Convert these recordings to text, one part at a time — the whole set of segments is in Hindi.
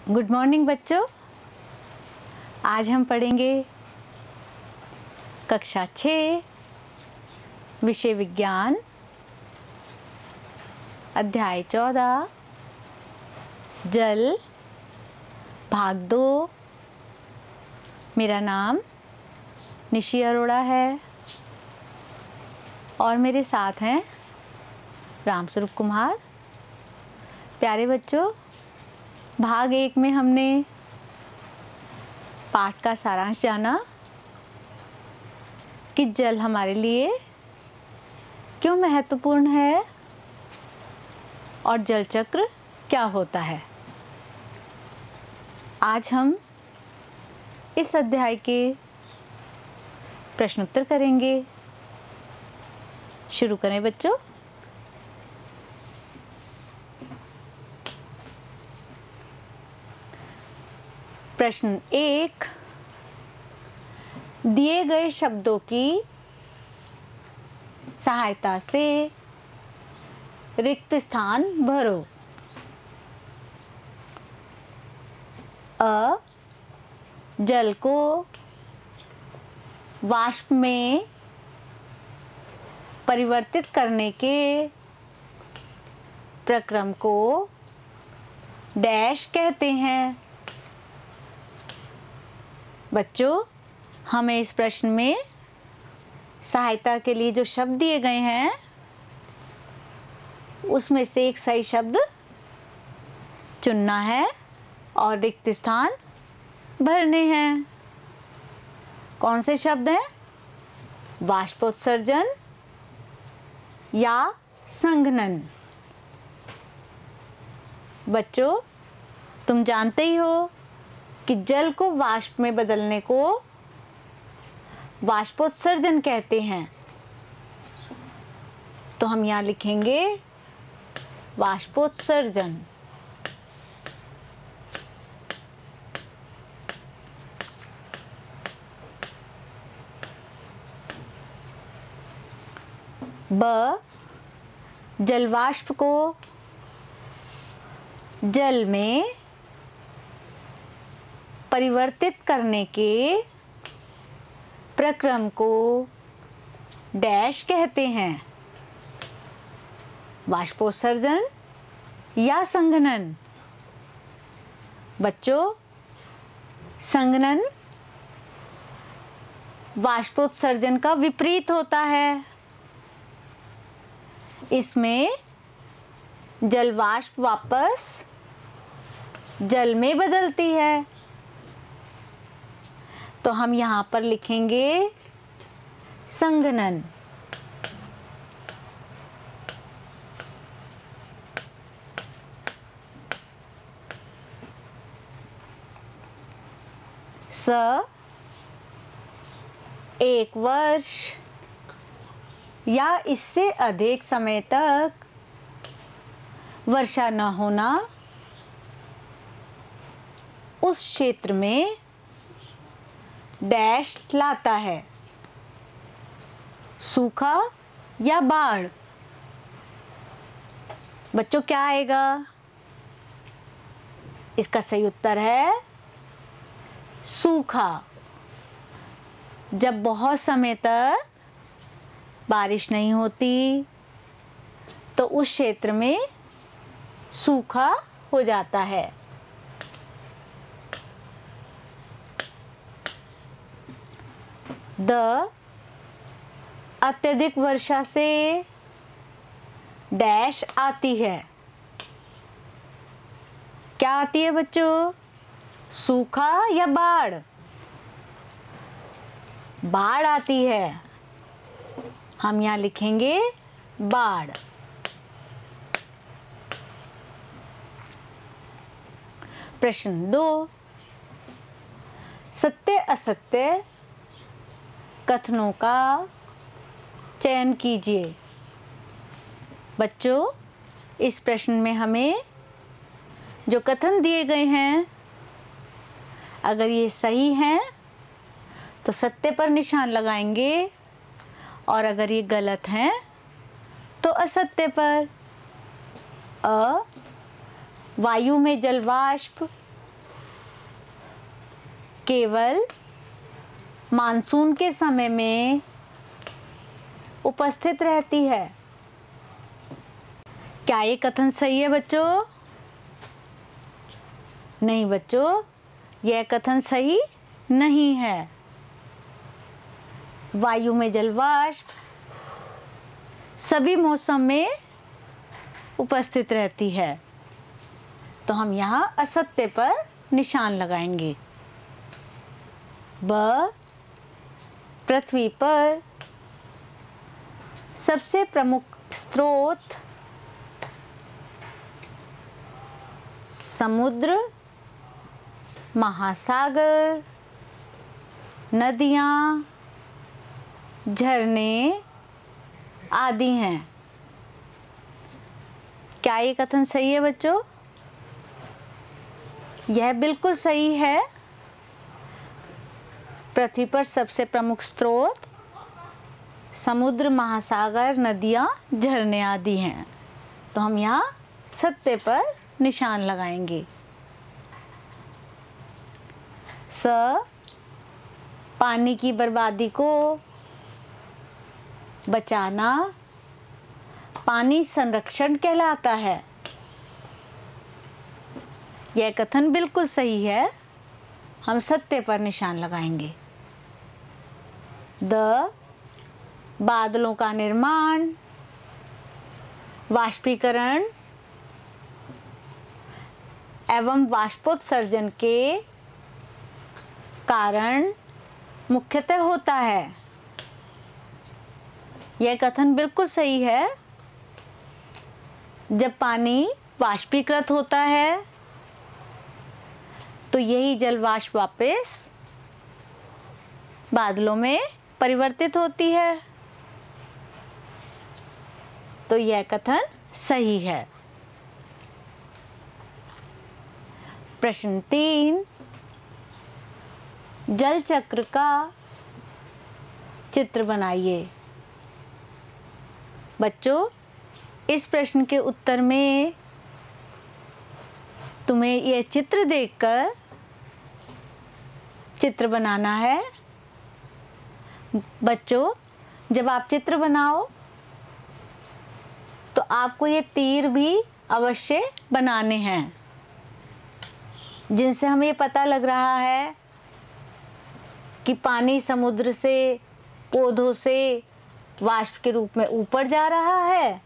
गुड मॉर्निंग बच्चों। आज हम पढ़ेंगे कक्षा 6 विषय विज्ञान अध्याय 14 जल भाग 2। मेरा नाम निशी अरोड़ा है और मेरे साथ हैं रामस्वरूप कुमार। प्यारे बच्चों, भाग 1 में हमने पाठ का सारांश जाना कि जल हमारे लिए क्यों महत्वपूर्ण है और जल चक्र क्या होता है। आज हम इस अध्याय के प्रश्नोत्तर करेंगे। शुरू करें बच्चों। प्रश्न 1, दिए गए शब्दों की सहायता से रिक्त स्थान भरो। अ, जल को वाष्प में परिवर्तित करने के प्रक्रम को डैश कहते हैं। बच्चों, हमें इस प्रश्न में सहायता के लिए जो शब्द दिए गए हैं उसमें से एक सही शब्द चुनना है और रिक्त स्थान भरने हैं। कौन से शब्द हैं? वाष्पोत्सर्जन या संघनन। बच्चों, तुम जानते ही हो कि जल को वाष्प में बदलने को वाष्पोत्सर्जन कहते हैं। तो हम यहाँ लिखेंगे वाष्पोत्सर्जन। ब, जलवाष्प को जल में परिवर्तित करने के प्रक्रम को डैश कहते हैं। वाष्पोत्सर्जन या संघनन। बच्चों, संघनन वाष्पोत्सर्जन का विपरीत होता है। इसमें जलवाष्प वापस जल में बदलती है। तो हम यहाँ पर लिखेंगे संघनन। स, 1 वर्ष या इससे अधिक समय तक वर्षा न होना उस क्षेत्र में डैश लाता है। सूखा या बाढ़। बच्चों, क्या आएगा? इसका सही उत्तर है सूखा। जब बहुत समय तक बारिश नहीं होती तो उस क्षेत्र में सूखा हो जाता है। द, अत्यधिक वर्षा से डैश आती है। क्या आती है बच्चों? सूखा या बाढ़? बाढ़ आती है। हम यहाँ लिखेंगे बाढ़। प्रश्न 2, सत्य असत्य कथनों का चयन कीजिए। बच्चों, इस प्रश्न में हमें जो कथन दिए गए हैं, अगर ये सही हैं तो सत्य पर निशान लगाएंगे और अगर ये गलत हैं तो असत्य पर। अ, वायु में जलवाष्प केवल मानसून के समय में उपस्थित रहती है। क्या ये कथन सही है बच्चों? नहीं बच्चों, यह कथन सही नहीं है। वायु में जलवाष्प सभी मौसम में उपस्थित रहती है। तो हम यहाँ असत्य पर निशान लगाएंगे। ब, पृथ्वी पर सबसे प्रमुख स्रोत समुद्र, महासागर, नदियाँ, झरने आदि हैं। क्या ये कथन सही है बच्चों? यह बिल्कुल सही है। पृथ्वी पर सबसे प्रमुख स्रोत समुद्र, महासागर, नदियाँ, झरने आदि हैं। तो हम यहाँ सत्य पर निशान लगाएंगे। स, पानी की बर्बादी को बचाना पानी संरक्षण कहलाता है। यह कथन बिल्कुल सही है। हम सत्य पर निशान लगाएंगे। द, बादलों का निर्माण वाष्पीकरण एवं वाष्पोत्सर्जन के कारण मुख्यतः होता है। यह कथन बिल्कुल सही है। जब पानी वाष्पीकृत होता है तो यही जल वाष्प वापस बादलों में परिवर्तित होती है। तो यह कथन सही है। प्रश्न 3, जल चक्र का चित्र बनाइए। बच्चों, इस प्रश्न के उत्तर में तुम्हें यह चित्र देखकर चित्र बनाना है। बच्चों, जब आप चित्र बनाओ तो आपको ये तीर भी अवश्य बनाने हैं, जिनसे हमें ये पता लग रहा है कि पानी समुद्र से, पौधों से वाष्प के रूप में ऊपर जा रहा है।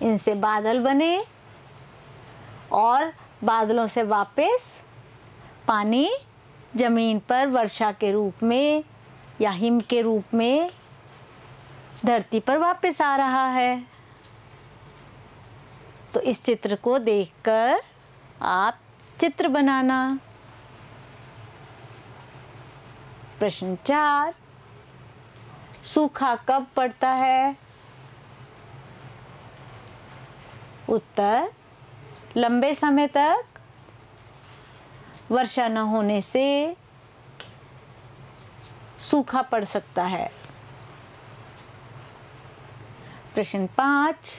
इनसे बादल बने और बादलों से वापस पानी जमीन पर वर्षा के रूप में या हिम के रूप में धरती पर वापस आ रहा है। तो इस चित्र को देखकर आप चित्र बनाना। प्रश्न 4, सूखा कब पड़ता है? उत्तर, लंबे समय तक वर्षा न होने से सूखा पड़ सकता है। प्रश्न 5,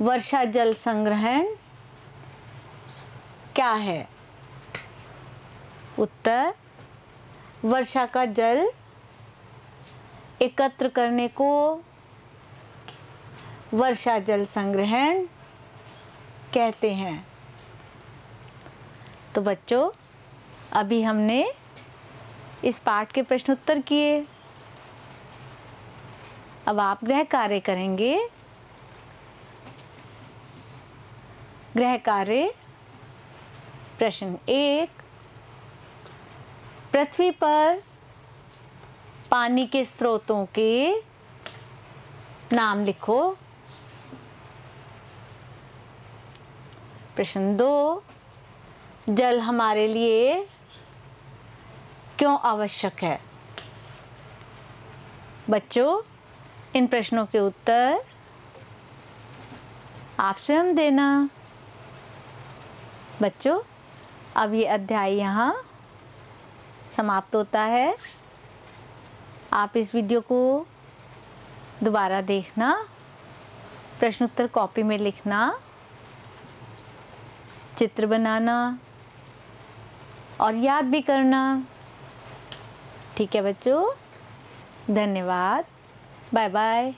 वर्षा जल संग्रहण क्या है? उत्तर, वर्षा का जल एकत्र करने को वर्षा जल संग्रहण कहते हैं। तो बच्चों, अभी हमने इस पाठ के प्रश्न उत्तर किए। अब आप गृह कार्य करेंगे। गृह कार्य प्रश्न 1, पृथ्वी पर पानी के स्रोतों के नाम लिखो। प्रश्न 2, जल हमारे लिए क्यों आवश्यक है? बच्चों, इन प्रश्नों के उत्तर आप स्वयं देना। बच्चों, अब ये अध्याय यहाँ समाप्त होता है। आप इस वीडियो को दोबारा देखना, प्रश्न उत्तर कॉपी में लिखना, चित्र बनाना और याद भी करना। ठीक है बच्चों, धन्यवाद, बाय बाय।